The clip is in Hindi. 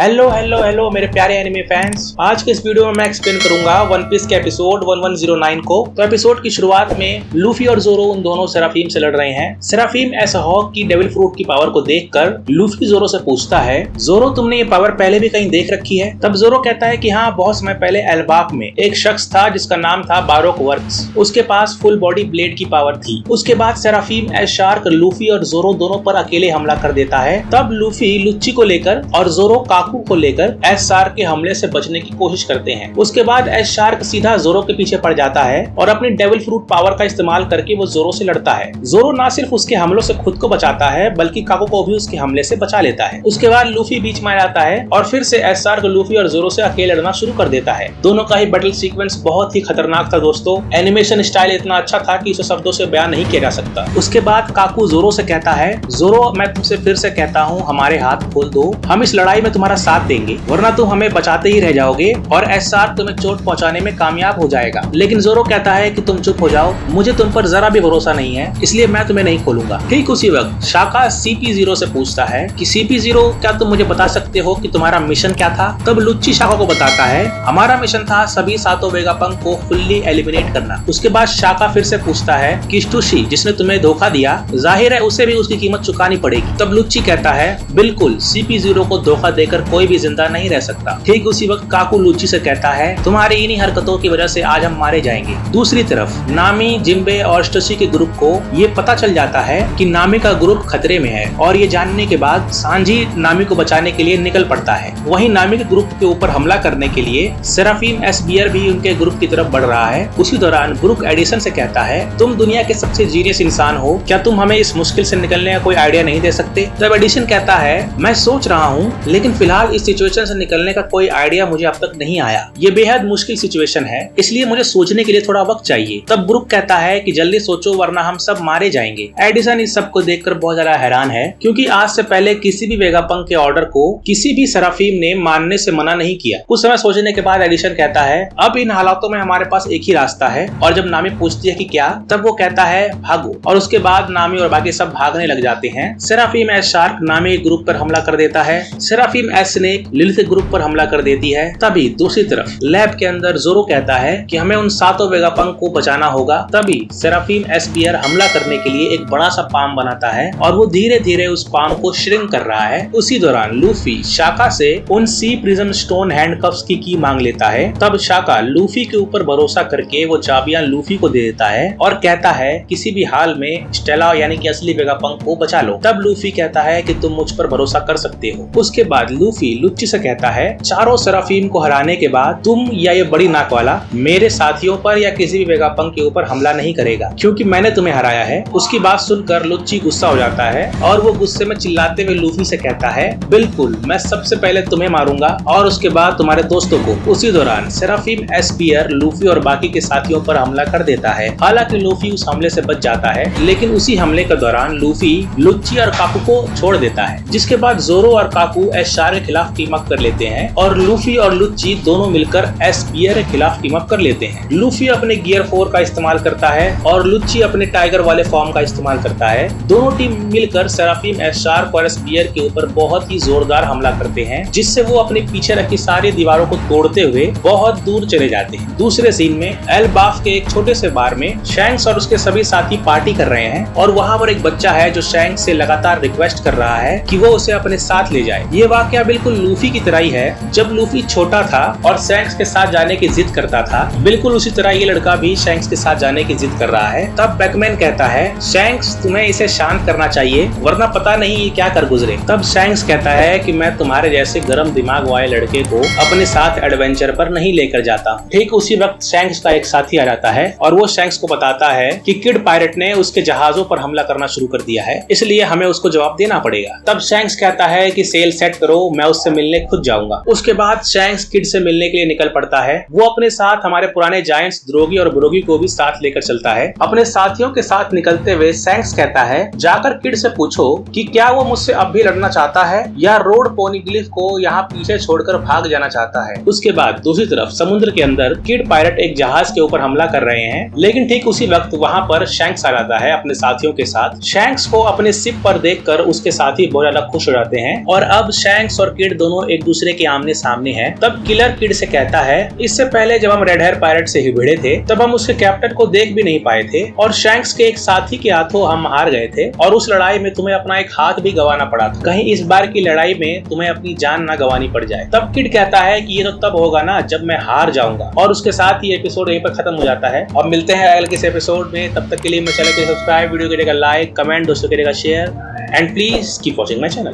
हेलो हेलो हेलो मेरे प्यारे एनिमे फैंस। आज के इस वीडियो में मैं एक्सप्लेन करूंगा वन पीस के एपिसोड 1109 को। तो एपिसोड की शुरुआत में लूफी और जोरो उन दोनों सेराफीम से लड़ रहे हैं। सेराफीम एस हॉक की डेविल फ्रूट की पावर को देखकर लूफी जोरो से पूछता है, जोरो तुमने ये पावर पहले भी कहीं देख रखी है? तब जोरो कहता है कि हाँ, बहुत समय पहले एल्बाफ में एक शख्स था जिसका नाम था बारोक वर्क्स। उसके पास फुल बॉडी ब्लेड की पावर थी। उसके बाद सेराफीम एस शार्क लूफी और जोरो दोनों पर अकेले हमला कर देता है। तब लूफी लुच्ची को लेकर और जोरो काकू को लेकर एस शार्क के हमले से बचने की कोशिश करते हैं। उसके बाद एस शार्क सीधा जोरो के पीछे पड़ जाता है और अपनी डेविल फ्रूट पावर का इस्तेमाल करके वो जोरो से लड़ता है। जोरो ना सिर्फ उसके हमलों से खुद को बचाता है बल्कि काकू को भी उसके हमले से बचा लेता है। उसके बाद लूफी बीच में आ जाता है और फिर से एस शार्क लूफी और जोरो से अकेले लड़ना शुरू कर देता है। दोनों का ही बैटल सीक्वेंस बहुत ही खतरनाक था दोस्तों। एनिमेशन स्टाइल इतना अच्छा था कि इसे शब्दों से बयान नहीं किया जा सकता। उसके बाद काकू जोरो से कहता है, जोरो मैं तुमसे फिर से कहता हूँ, हमारे हाथ खोल दो, हम इस लड़ाई में तुम्हारा साथ देंगे, वरना तुम हमें बचाते ही रह जाओगे और एस शार्क तुम्हें चोट पहुंचाने में कामयाब हो जाएगा। लेकिन जोरो कहता है कि तुम चुप हो जाओ, मुझे तुम पर जरा भी भरोसा नहीं है, इसलिए मैं तुम्हें नहीं खोलूंगा। ठीक उसी वक्त शाका CP0 से पूछता है कि CP0 क्या तुम मुझे बता सकते हो कि तुम्हारा मिशन क्या था? तब लुच्ची शाका को बताता है, हमारा मिशन था सभी सातों वेगापंक को फुल्ली एलिमिनेट करना। उसके बाद शाका फिर से पूछता है कि स्टुशी जिसने तुम्हें धोखा दिया, जाहिर है उसे भी उसकी कीमत चुकानी पड़ेगी। तब लुच्ची कहता है, बिल्कुल, CP0 को धोखा देकर कोई भी जिंदा नहीं रह सकता। ठीक उसी वक्त काकू लुच्ची से कहता है, तुम्हारी इन्हीं हरकतों की वजह से आज हम मारे जाएंगे। दूसरी तरफ नामी, जिम्बे और स्टुशी के ग्रुप को ये पता चल जाता है कि नामी का ग्रुप खतरे में है और ये जानने के बाद सांजी नामी को बचाने के लिए निकल पड़ता है। वहीं नामी के ग्रुप के ऊपर हमला करने के लिए सेराफीम एस बियर भी उनके ग्रुप की तरफ बढ़ रहा है। उसी दौरान ब्रुक एडिसन से कहता है, तुम दुनिया के सबसे जीनियस इंसान हो, क्या तुम हमें इस मुश्किल से निकलने का कोई आइडिया नहीं दे सकते? तब एडिसन कहता है, मैं सोच रहा हूँ, लेकिन फिलहाल इस सिचुएशन से निकलने का कोई आइडिया मुझे अब तक नहीं आया। ये बेहद मुश्किल सिचुएशन है, इसलिए मुझे सोचने के लिए थोड़ा वक्त चाहिए। तब ब्रुक कहता है कि जल्दी सोचो वरना हम सब मारे जाएंगे। एडिसन इस सब को देखकर बहुत ज्यादा हैरान है, क्योंकि आज से पहले किसी भी वेगापंक के ऑर्डर को किसी भी सेराफीम ने मानने से मना नहीं किया। कुछ समय सोचने के बाद एडिसन कहता है, अब इन हालातों में हमारे पास एक ही रास्ता है। और जब नामी पूछती है कि क्या, तब वो कहता है, भागो। और उसके बाद नामी और बाकी सब भागने लग जाते हैं। सेराफीम एस शार्क नामी के ग्रुप पर हमला कर देता है। सेराफीम एस स्नेक लिलिथ के ग्रुप पर हमला कर देती है। तभी दूसरी तरफ लैब के अंदर जोरो कहता है कि हमें उन सातों वेगापंक को बचाना होगा। तभी सेराफीम एस बियर हमला करने के लिए एक बड़ा सा पाम बनाता है और वो धीरे धीरे उस पाम को श्रिंक कर रहा है। उसी दौरान लूफी शाका से उन सी प्रिज्म स्टोन हैंडकफ्स की मांग लेता है। तब शाका लूफी के ऊपर भरोसा करके वो चाबियां लूफी को दे देता है और कहता है, किसी भी हाल में स्टेला यानी कि असली वेगापंक को बचा लो। तब लूफी कहता है कि तुम मुझ पर भरोसा कर सकते हो। उसके बाद लूफी लुच्ची से कहता है, चारों सेराफीम को हराने के बाद तुम या ये बड़ी नाक वाला मेरे साथियों पर या किसी भी वेगापंक के ऊपर हमला नहीं करेगा, क्योंकि मैंने तुम्हें हराया है। उसकी बात सुनकर लुच्ची गुस्सा हो जाता है और वो गुस्से में चिल्लाते हुए लूफी से कहता है, बिल्कुल, मैं सबसे पहले तुम्हें मारूंगा और उसके बाद तुम्हारे दोस्तों को। उसी दौरान सेराफीम एस बियर लूफी और बाकी के साथियों पर हमला कर देता है। हालांकि लूफी उस हमले से बच जाता है, लेकिन उसी हमले के दौरान लूफी लुच्ची और काकू को छोड़ देता है। जिसके बाद जोरो और काकू एस शार्क के खिलाफ टीम अप कर लेते हैं और लूफी और लुच्ची दोनों मिलकर एस बियर के खिलाफ टीम अप कर लेते हैं। लूफी अपने गियर 4 का इस्तेमाल करता है और लुच्ची अपने टाइगर वाले फॉर्म का इस्तेमाल करता है। दोनों टीम मिलकर सेराफीम एस शार्क और एस बियर के ऊपर बहुत ही जोरदार हमला करते हैं, जिससे वो अपने पीछे रखी सारी दीवारों को तोड़ते हुए बहुत दूर चले जाते हैं। दूसरे सीन में एल्बाफ के एक छोटे से बार में शैंक्स और उसके सभी साथी पार्टी कर रहे हैं और वहाँ पर एक बच्चा है जो शैंक्स से लगातार रिक्वेस्ट कर रहा है कि वो उसे अपने साथ ले जाए। ये वाकया बिल्कुल लूफी की तरह ही है। जब लूफी छोटा था और शैंक्स के साथ जाने की जिद करता था, बिल्कुल उसी तरह ये लड़का भी शैंक्स के साथ जाने की जिद कर रहा है। तब बैकमैन कहता है, शैंक्स तुम्हें इसे शांत करना चाहिए, वरना पता नहीं ये क्या कर गुजरे। तब शैंक्स कहता है कि मैं तुम्हारे जैसे गर्म दिमाग वाले लड़के को अपने साथ एडवेंचर पर नहीं लेकर जाता। ठीक उसी वक्त शैंक्स का एक साथी आ जाता है और वो शैंक्स को बताता है कि किड पायरेट ने उसके जहाजों पर हमला करना शुरू कर दिया है, इसलिए हमें उसको जवाब देना पड़ेगा। तब शैंक्स कहता है कि सेल सेट करो, मैं उससे मिलने खुद जाऊंगा। उसके बाद शैंक्स किड से मिलने के लिए निकल पड़ता है। वो अपने साथ हमारे पुराने जायंट्स द्रोगी और ब्रोगी को भी साथ लेकर चलता है। अपने साथियों के साथ निकलते हुए शैंक्स कहता है, जाकर किड से पूछो कि क्या वो मुझसे अब भी लड़ना चाहता है या रोड पोनीग्लिफ को यहाँ पीछे छोड़कर भाग जाना चाहता है। उसके बाद दूसरी तरफ समुद्र के अंदर किड पायरेट एक जहाज के ऊपर हमला कर रहे हैं, लेकिन ठीक उसी वक्त वहाँ पर शैंक्स आ जाता है अपने साथियों के साथ। शैंक्स को अपने शिप पर देखकर उसके साथी बहुत ज्यादा खुश हो जाते हैं और अब शैंक्स और किड दोनों एक दूसरे के आमने सामने हैं। तब किलर किड से कहता है, इससे पहले जब हम रेड हेयर पायरेट से ही भिड़े थे तब हम उसके कैप्टन को देख भी नहीं पाए थे और शैंक्स के एक साथी के हाथों हम हार गए थे और उस लड़ाई में तुम्हें अपना एक हाथ भी गंवाना पड़ा था। कहीं इस बार की लड़ाई में तुम्हें अपनी जान ना गंवानी पड़ जाए। तब किड कहता है कि ये तो तब होगा ना जब मैं हार जाऊंगा, और उसके साथ ही एपिसोड यहीं पर खत्म हो जाता है। अब मिलते हैं अगले किसी एपिसोड में, तब तक के लिए मेरे चैनल को सब्सक्राइब, वीडियो करेगा लाइक, कमेंट, दोस्तों करेगा share and please keep watching my channel.